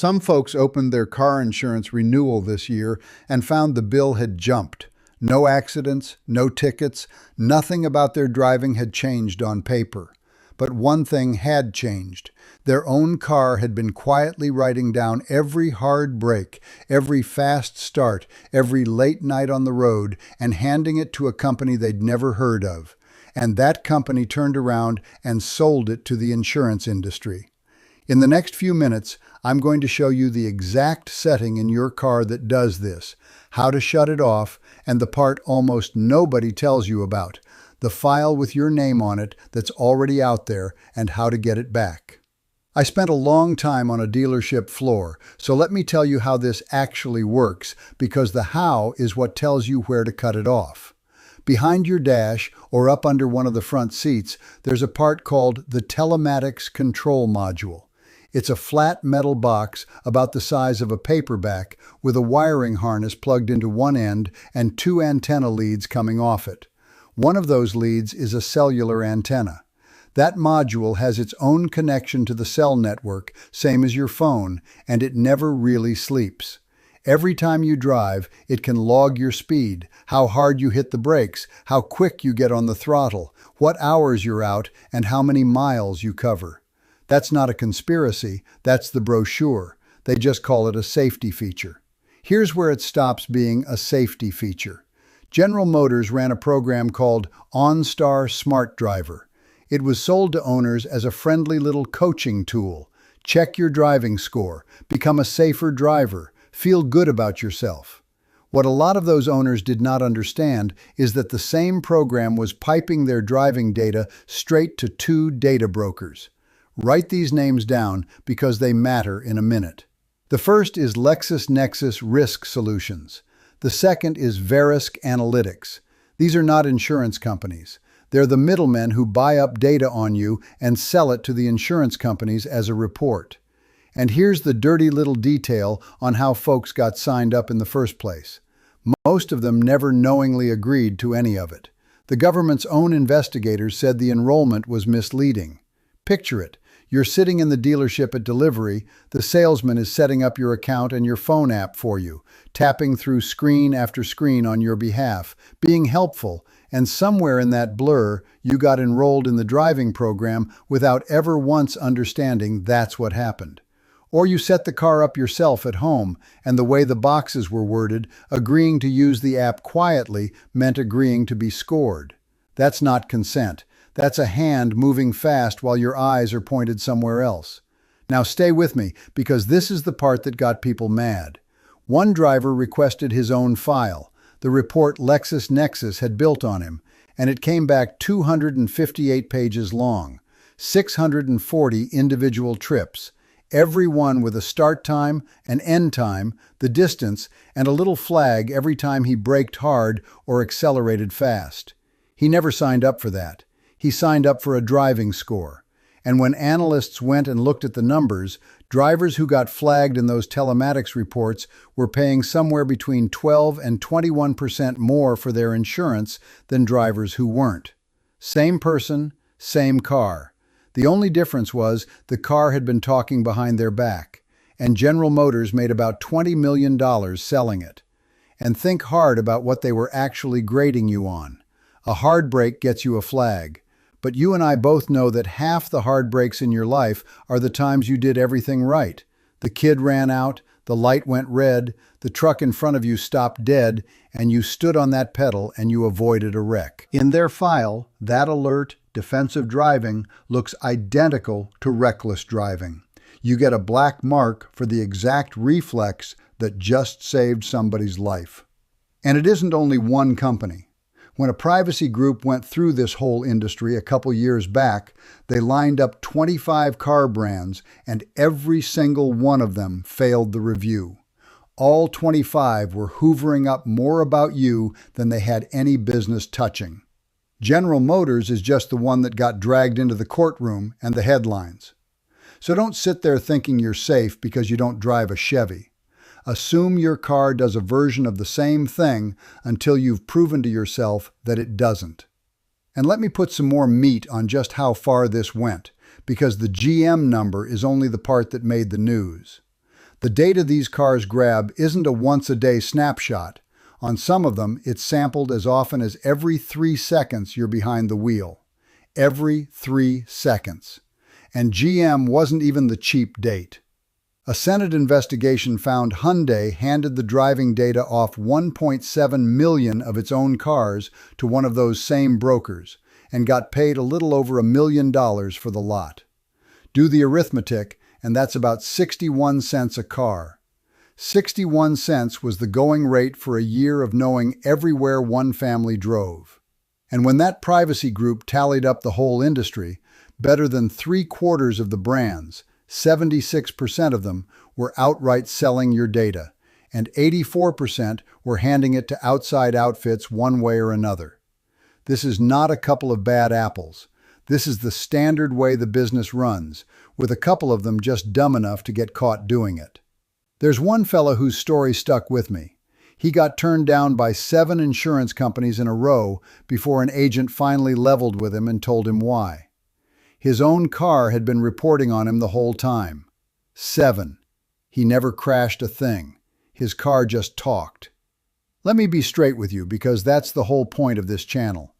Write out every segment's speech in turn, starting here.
Some folks opened their car insurance renewal this year and found the bill had jumped. No accidents, no tickets, nothing about their driving had changed on paper. But one thing had changed. Their own car had been quietly writing down every hard break, every fast start, every late night on the road, and handing it to a company they'd never heard of. And that company turned around and sold it to the insurance industry. In the next few minutes, I'm going to show you the exact setting in your car that does this, how to shut it off, and the part almost nobody tells you about, the file with your name on it that's already out there, and how to get it back. I spent a long time on a dealership floor, so let me tell you how this actually works, because the how is what tells you where to cut it off. Behind your dash, or up under one of the front seats, there's a part called the telematics control module. It's a flat metal box about the size of a paperback with a wiring harness plugged into one end and two antenna leads coming off it. One of those leads is a cellular antenna. That module has its own connection to the cell network, same as your phone, and it never really sleeps. Every time you drive, it can log your speed, how hard you hit the brakes, how quick you get on the throttle, what hours you're out, and how many miles you cover. That's not a conspiracy, that's the brochure. They just call it a safety feature. Here's where it stops being a safety feature. General Motors ran a program called OnStar Smart Driver. It was sold to owners as a friendly little coaching tool. Check your driving score, become a safer driver, feel good about yourself. What a lot of those owners did not understand is that the same program was piping their driving data straight to two data brokers. Write these names down because they matter in a minute. The first is LexisNexis Risk Solutions. The second is Verisk Analytics. These are not insurance companies. They're the middlemen who buy up data on you and sell it to the insurance companies as a report. And here's the dirty little detail on how folks got signed up in the first place. Most of them never knowingly agreed to any of it. The government's own investigators said the enrollment was misleading. Picture it. You're sitting in the dealership at delivery, the salesman is setting up your account and your phone app for you, tapping through screen after screen on your behalf, being helpful, and somewhere in that blur, you got enrolled in the driving program without ever once understanding that's what happened. Or you set the car up yourself at home, and the way the boxes were worded, agreeing to use the app quietly meant agreeing to be scored. That's not consent. That's a hand moving fast while your eyes are pointed somewhere else. Now stay with me, because this is the part that got people mad. One driver requested his own file, the report LexisNexis had built on him, and it came back 258 pages long, 640 individual trips, every one with a start time, an end time, the distance, and a little flag every time he braked hard or accelerated fast. He never signed up for that. He signed up for a driving score. And when analysts went and looked at the numbers, drivers who got flagged in those telematics reports were paying somewhere between 12 and 21% more for their insurance than drivers who weren't. Same person, same car. The only difference was the car had been talking behind their back, and General Motors made about $20 million selling it. And think hard about what they were actually grading you on. A hard brake gets you a flag. But you and I both know that half the hard breaks in your life are the times you did everything right. The kid ran out, the light went red, the truck in front of you stopped dead, and you stood on that pedal and you avoided a wreck. In their file, that alert, defensive driving, looks identical to reckless driving. You get a black mark for the exact reflex that just saved somebody's life. And it isn't only one company. When a privacy group went through this whole industry a couple years back, they lined up 25 car brands, and every single one of them failed the review. All 25 were hoovering up more about you than they had any business touching. General Motors is just the one that got dragged into the courtroom and the headlines. So don't sit there thinking you're safe because you don't drive a Chevy. Assume your car does a version of the same thing until you've proven to yourself that it doesn't. And let me put some more meat on just how far this went, because the GM number is only the part that made the news. The data these cars grab isn't a once-a-day snapshot. On some of them, it's sampled as often as every 3 seconds you're behind the wheel. Every 3 seconds. And GM wasn't even the cheap date. A Senate investigation found Hyundai handed the driving data off 1.7 million of its own cars to one of those same brokers and got paid a little over $1 million for the lot. Do the arithmetic, and that's about 61 cents a car. 61 cents was the going rate for a year of knowing everywhere one family drove. And when that privacy group tallied up the whole industry, better than 3/4 of the brands, 76% of them, were outright selling your data, and 84% were handing it to outside outfits one way or another. This is not a couple of bad apples. This is the standard way the business runs, with a couple of them just dumb enough to get caught doing it. There's one fella whose story stuck with me. He got turned down by 7 insurance companies in a row before an agent finally leveled with him and told him why. His own car had been reporting on him the whole time. 7. He never crashed a thing. His car just talked. Let me be straight with you, because that's the whole point of this channel.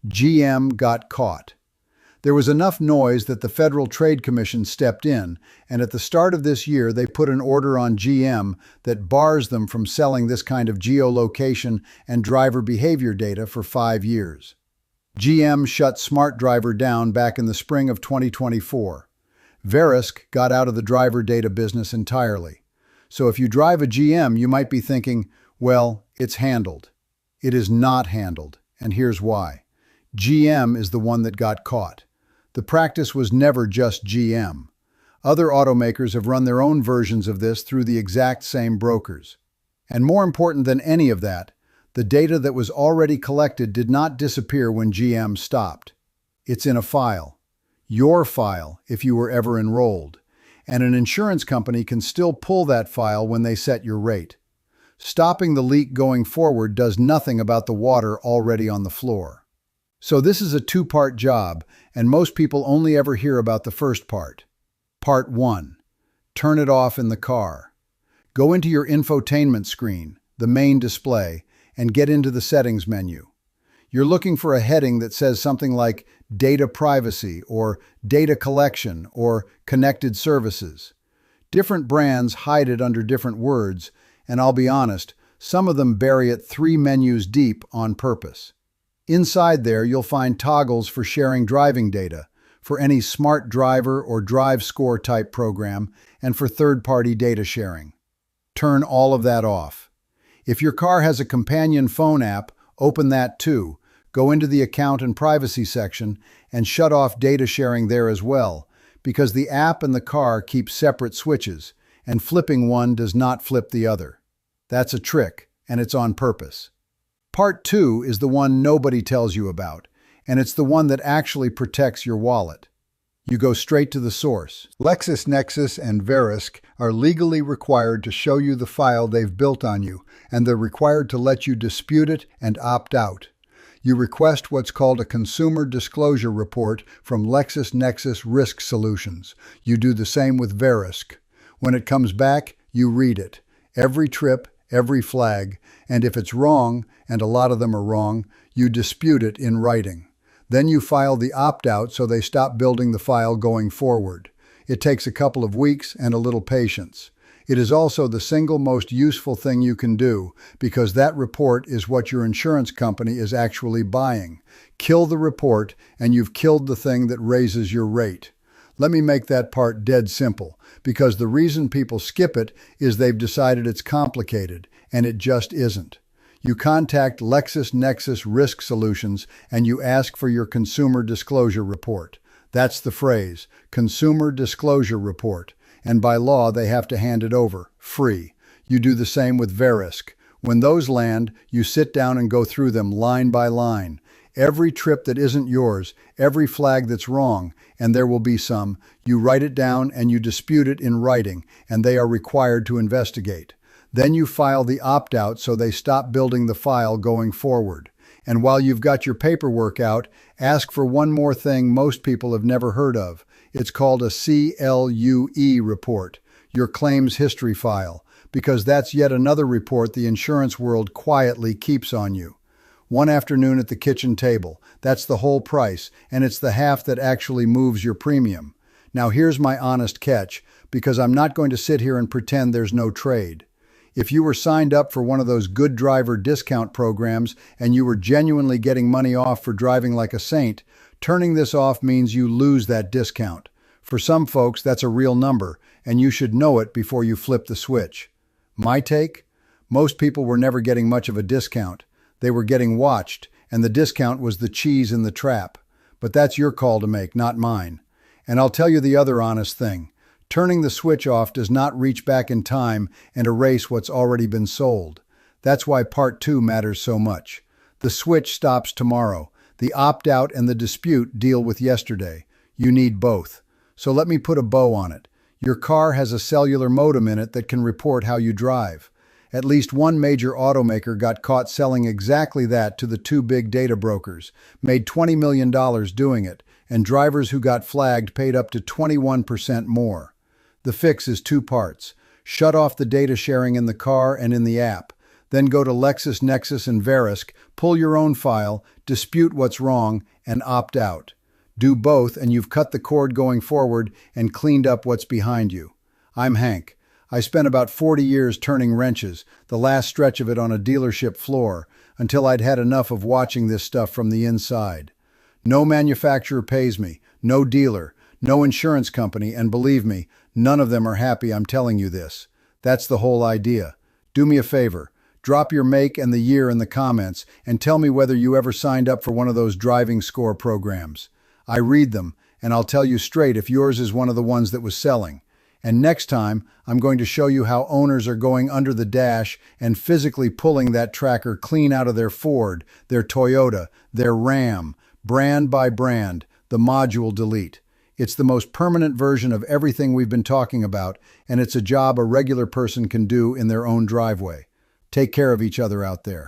GM got caught. There was enough noise that the Federal Trade Commission stepped in, and at the start of this year they put an order on GM that bars them from selling this kind of geolocation and driver behavior data for 5 years. GM shut Smart Driver down back in the spring of 2024. Verisk got out of the driver data business entirely. So if you drive a GM, you might be thinking, well, it's handled. It is not handled, and here's why. GM is the one that got caught. The practice was never just GM. Other automakers have run their own versions of this through the exact same brokers. And more important than any of that, the data that was already collected did not disappear when GM stopped. It's in a file. Your file, if you were ever enrolled. And an insurance company can still pull that file when they set your rate. Stopping the leak going forward does nothing about the water already on the floor. So this is a 2-part job, and most people only ever hear about the first part. Part 1. Turn it off in the car. Go into your infotainment screen, the main display, and get into the settings menu. You're looking for a heading that says something like Data Privacy or Data Collection or Connected Services. Different brands hide it under different words, and I'll be honest, some of them bury it 3 menus deep on purpose. Inside there, you'll find toggles for sharing driving data, for any smart driver or drive score type program, and for third-party data sharing. Turn all of that off. If your car has a companion phone app, open that too. Go into the account and privacy section and shut off data sharing there as well, because the app and the car keep separate switches, and flipping one does not flip the other. That's a trick, and it's on purpose. Part 2 is the one nobody tells you about, and it's the one that actually protects your wallet. You go straight to the source. LexisNexis and Verisk are legally required to show you the file they've built on you, and they're required to let you dispute it and opt out. You request what's called a Consumer Disclosure Report from LexisNexis Risk Solutions. You do the same with Verisk. When it comes back, you read it. Every trip, every flag, and if it's wrong, and a lot of them are wrong, you dispute it in writing. Then you file the opt-out so they stop building the file going forward. It takes a couple of weeks and a little patience. It is also the single most useful thing you can do, because that report is what your insurance company is actually buying. Kill the report, and you've killed the thing that raises your rate. Let me make that part dead simple, because the reason people skip it is they've decided it's complicated, and it just isn't. You contact LexisNexis Risk Solutions and you ask for your Consumer Disclosure Report. That's the phrase, Consumer Disclosure Report, and by law they have to hand it over, free. You do the same with Verisk. When those land, you sit down and go through them line by line. Every trip that isn't yours, every flag that's wrong, and there will be some, you write it down and you dispute it in writing, and they are required to investigate. Then you file the opt-out so they stop building the file going forward. And while you've got your paperwork out, ask for one more thing most people have never heard of. It's called a CLUE report. your claims history file, because that's yet another report the insurance world quietly keeps on you. One afternoon at the kitchen table, that's the whole price, and it's the half that actually moves your premium. Now here's my honest catch, because I'm not going to sit here and pretend there's no trade. If you were signed up for one of those good driver discount programs and you were genuinely getting money off for driving like a saint, turning this off means you lose that discount. For some folks, that's a real number, and you should know it before you flip the switch. My take? Most people were never getting much of a discount. They were getting watched, and the discount was the cheese in the trap. But that's your call to make, not mine. And I'll tell you the other honest thing. Turning the switch off does not reach back in time and erase what's already been sold. That's why Part 2 matters so much. The switch stops tomorrow. The opt-out and the dispute deal with yesterday. You need both. So let me put a bow on it. Your car has a cellular modem in it that can report how you drive. At least one major automaker got caught selling exactly that to the two big data brokers, made $20 million doing it, and drivers who got flagged paid up to 21% more. The fix is two parts. Shut off the data sharing in the car and in the app. Then go to LexisNexis and Verisk, pull your own file, dispute what's wrong, and opt out. Do both and you've cut the cord going forward and cleaned up what's behind you. I'm Hank. I spent about 40 years turning wrenches, the last stretch of it on a dealership floor, until I'd had enough of watching this stuff from the inside. No manufacturer pays me, no dealer, no insurance company, and believe me, none of them are happy I'm telling you this. That's the whole idea. Do me a favor. Drop your make and the year in the comments and tell me whether you ever signed up for one of those driving score programs. I read them, and I'll tell you straight if yours is one of the ones that was selling. And next time, I'm going to show you how owners are going under the dash and physically pulling that tracker clean out of their Ford, their Toyota, their Ram, brand by brand, the module delete. It's the most permanent version of everything we've been talking about, and it's a job a regular person can do in their own driveway. Take care of each other out there.